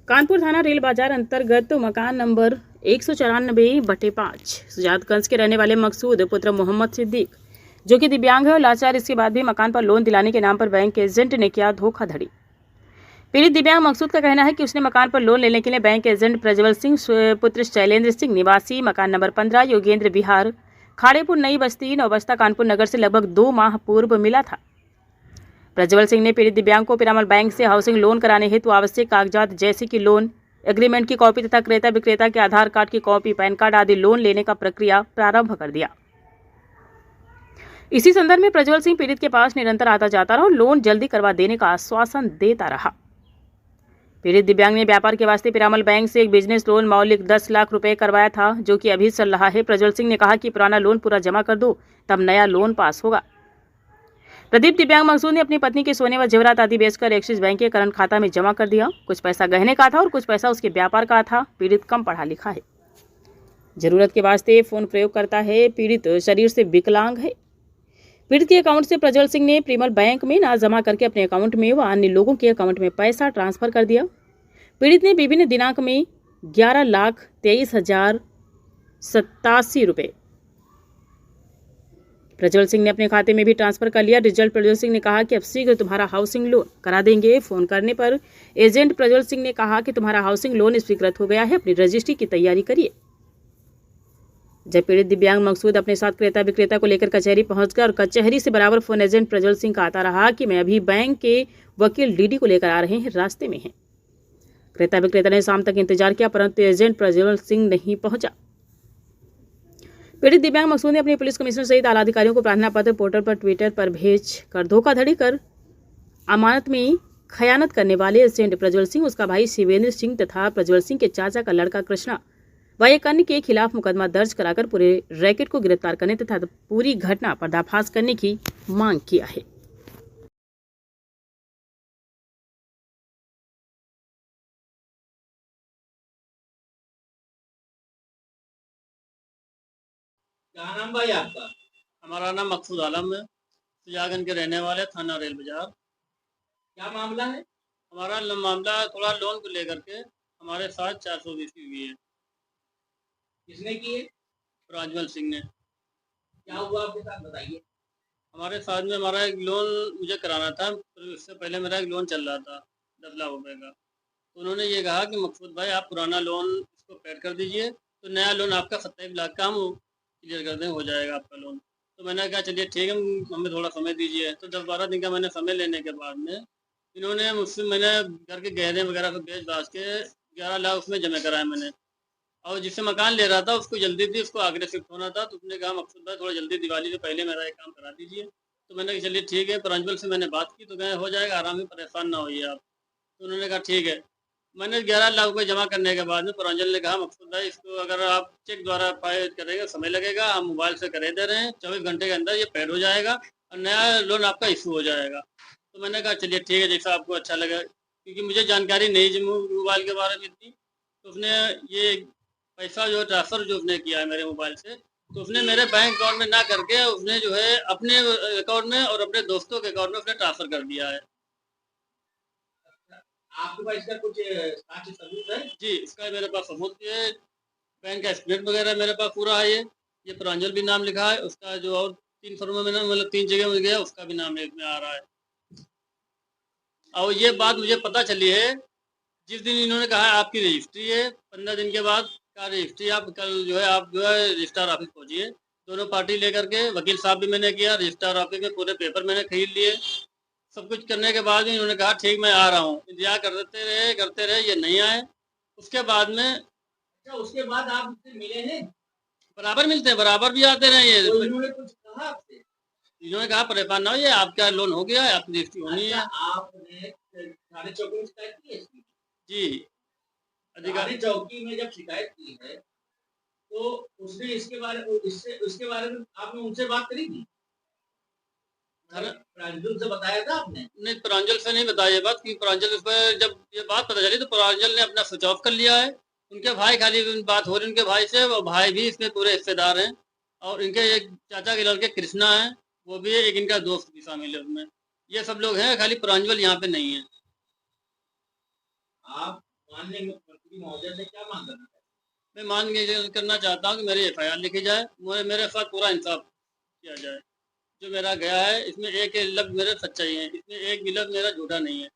कानपुर थाना रेल बाजार अंतर्गत मकान नंबर 194/5 सुजातगंज के रहने वाले मकसूद पुत्र मोहम्मद सिद्दीक, जो कि दिव्यांग है और लाचार, इसके बाद भी मकान पर लोन दिलाने के नाम पर बैंक एजेंट ने किया धोखाधड़ी। पीड़ित दिव्यांग मकसूद का कहना है कि उसने मकान पर लोन लेने के लिए बैंक एजेंट प्रज्वल सिंह पुत्र शैलेंद्र सिंह निवासी मकान नंबर 15 योगेंद्र विहार खाड़ेपुर नई बस्ती नौबस्ता कानपुर नगर से लगभग 2 माह पूर्व मिला था। प्रज्वल सिंह ने पीड़ित दिव्यांग को पिरामल बैंक से हाउसिंग लोन कराने हेतु आवश्यक कागजात जैसे कि लोन एग्रीमेंट की कॉपी तथा क्रेता विक्रेता के आधार कार्ड की कॉपी, पैन कार्ड आदि लोन लेने का प्रक्रिया प्रारंभ कर दिया। इसी संदर्भ में प्रज्वल सिंह पीड़ित के पास निरंतर आता जाता रहा और लोन जल्दी करवा देने का आश्वासन देता रहा। पीड़ित दिव्यांग ने व्यापार के वास्ते पिरामल बैंक से एक बिजनेस लोन मौलिक 10 लाख रुपए करवाया था, जो कि अभी चल रहा है। प्रज्वल सिंह ने कहा कि पुराना लोन पूरा जमा कर दो, तब नया लोन पास होगा। प्रदीप दिव्यांग मकसूद ने अपनी पत्नी के सोने व जेवरात आदि बेचकर एक्सिस बैंक के करंट खाता में जमा कर दिया। कुछ पैसा गहने का था और कुछ पैसा उसके व्यापार का था। पीड़ित कम पढ़ा लिखा है, जरूरत के वास्ते फोन प्रयोग करता है। पीड़ित शरीर से विकलांग है। पीड़ित के अकाउंट से प्रज्वल सिंह ने पिरामल बैंक में ना जमा करके अपने अकाउंट में व अन्य लोगों के अकाउंट में पैसा ट्रांसफर कर दिया। पीड़ित ने विभिन्न दिनांक में 11,23,087 रुपए प्रज्वल सिंह ने अपने खाते में भी ट्रांसफर कर लिया। रिजल्ट प्रज्वल सिंह ने कहा कि अब शीघ्र तुम्हारा हाउसिंग लोन करा देंगे। फोन करने पर एजेंट प्रज्वल सिंह ने कहा कि तुम्हारा हाउसिंग लोन स्वीकृत हो गया है, अपनी रजिस्ट्री की तैयारी करिए। जब पीड़ित दिव्यांग मकसूद अपने साथ क्रेता विक्रेता को लेकर कचहरी पहुंच गया और कचहरी से बराबर फोन एजेंट प्रज्वल सिंह का आता रहा कि मैं अभी बैंक के वकील डीडी को लेकर आ रहे हैं, रास्ते में हैं। क्रेता विक्रेता ने शाम तक इंतजार किया, परंतु एजेंट प्रज्वल सिंह नहीं पहुंचा। पीड़ित दिव्यांग मकसूद ने अपने पुलिस कमिश्नर सहित आला अधिकारियों को प्रार्थना पत्र पोर्टल पर ट्विटर पर भेज कर धोखाधड़ी कर अमानत में खयानत करने वाले एजेंट प्रज्वल सिंह, उसका भाई शिवेंद्र सिंह तथा प्रज्वल सिंह के चाचा का लड़का कृष्णा व एक अन्य के खिलाफ मुकदमा दर्ज कराकर पूरे रैकेट को गिरफ्तार करने तथा पूरी घटना पर्दाफाश करने की मांग किया है। क्या नाम भाई आपका? हमारा नाम मकसूद आलम है, सुजागंज के रहने वाले, थाना रेल बाजार। क्या मामला है? हमारा मामला थोड़ा लोन को लेकर के हमारे साथ 420 हुई है। किसने की है? प्रज्वल सिंह ने। क्या हुआ आपके साथ, बताइए। हमारे साथ में हमारा एक लोन मुझे कराना था, तो इससे पहले मेरा एक लोन चल रहा था 10 लाख रुपए का। तो उन्होंने ये कहा कि मकसूद भाई आप पुराना लोन इसको पेड कर दीजिए, तो नया लोन आपका 27 लाख का हम क्लियर कर दें, हो जाएगा आपका लोन। तो मैंने कहा चलिए ठीक है, हमें थोड़ा समय दीजिए। तो 10-12 दिन का मैंने समय लेने के बाद में इन्होंने मुझसे, मैंने घर के गहने वगैरह को बेच बाच के 11 लाख उसमें जमा कराए मैंने। और जिससे मकान ले रहा था उसको जल्दी थी, उसको आगरे शिफ्ट होना था। तो उसने कहा मकसूद भाई थोड़ा जल्दी दिवाली से पहले मेरा एक काम करा दीजिए। तो मैंने कहा चलिए ठीक है। प्रज्वल से मैंने बात की तो कहे हो जाएगा, आराम से, परेशान ना होइए आप। तो उन्होंने कहा ठीक है। मैंने 11 लाख रुपये जमा करने के बाद में प्रज्वल ने कहा मकसूद भाई इसको अगर आप चेक द्वारा पे करेंगे समय लगेगा, हम मोबाइल से करे दे रहे हैं, 24 घंटे के अंदर ये पेड हो जाएगा और नया लोन आपका इशू हो जाएगा। तो मैंने कहा चलिए ठीक है, जैसा आपको अच्छा लगे, क्योंकि मुझे जानकारी नहीं थी मोबाइल के बारे में इतनी। तो उसने ये पैसा जो ट्रांसफ़र जो उसने किया है मेरे मोबाइल से, तो उसने मेरे बैंक अकाउंट में ना करके उसने जो है अपने अकाउंट में और अपने दोस्तों के अकाउंट में उसने ट्रांसफ़र कर दिया है। आपके पास इसका कुछ साक्ष्य सबूत है? जी, इसका मेरे पास सबूत है, बैंक का स्टेटमेंट वगैरह मेरे पास पूरा है। ये प्रांजल भी नाम लिखा है, उसका जो और 3 फर्मों में ना, मतलब 3 जगह में गया, उसका भी नाम इसमें आ रहा है। और ये बात मुझे पता चली है जिस दिन इन्होंने कहा आपकी रजिस्ट्री है, 15 दिन के बाद का रजिस्ट्री, आप कल जो है आप जो है रजिस्ट्रार ऑफिस पहुँचिए। दोनों पार्टी लेकर के, वकील साहब भी मैंने किया, रजिस्ट्रार ऑफिस में पूरे पेपर मैंने खरीद लिए। सब कुछ करने के बाद भी इन्होंने कहा ठीक मैं आ रहा हूँ। इंतजार करते रहे, ये नहीं आए। उसके बाद में अच्छा, उसके बाद आप उससे मिले हैं? बराबर मिलते हैं, बराबर भी आते रहे ये। तो इन्होंने कुछ कहा आपसे? इन्होंने कहा परेशान ना होइए, आपका लोन हो गया है, आपकी रजिस्ट्री होनी है। अच्छा, आपने थाने चौकी में शिकायत की है इसकी? जी, थाने अधिकारी चौकी में जब शिकायत की है तो उसने इसके बारे में आपने उनसे बात करी थी? प्रांजल से बताया था आपने? नहीं, प्रांजल से नहीं बताया ये बात, क्योंकि प्रांजल उस पर जब ये बात पता चली तो प्रांजल ने अपना स्विच ऑफ कर लिया है। उनके भाई खाली बात हो रही उनके भाई से, वो भाई भी इसमें पूरे हिस्सेदार हैं। और इनके एक चाचा के लड़के कृष्णा हैं, वो भी है, एक इनका दोस्त भी शामिल है उसमें। ये सब लोग हैं, खाली प्रांजल यहाँ पे नहीं है। आप माननीय मुख्यमंत्री महोदय से क्या मांग करना चाहते मैं मांग करना चाहता हूँ कि मेरी FIR लिखी जाए, मेरे साथ पूरा इंसाफ किया जाए। जो मेरा गया है इसमें एक लफ्ज़ मेरा सच्चाई है, इसमें एक भी लफ्ज़ मेरा झूठा नहीं है।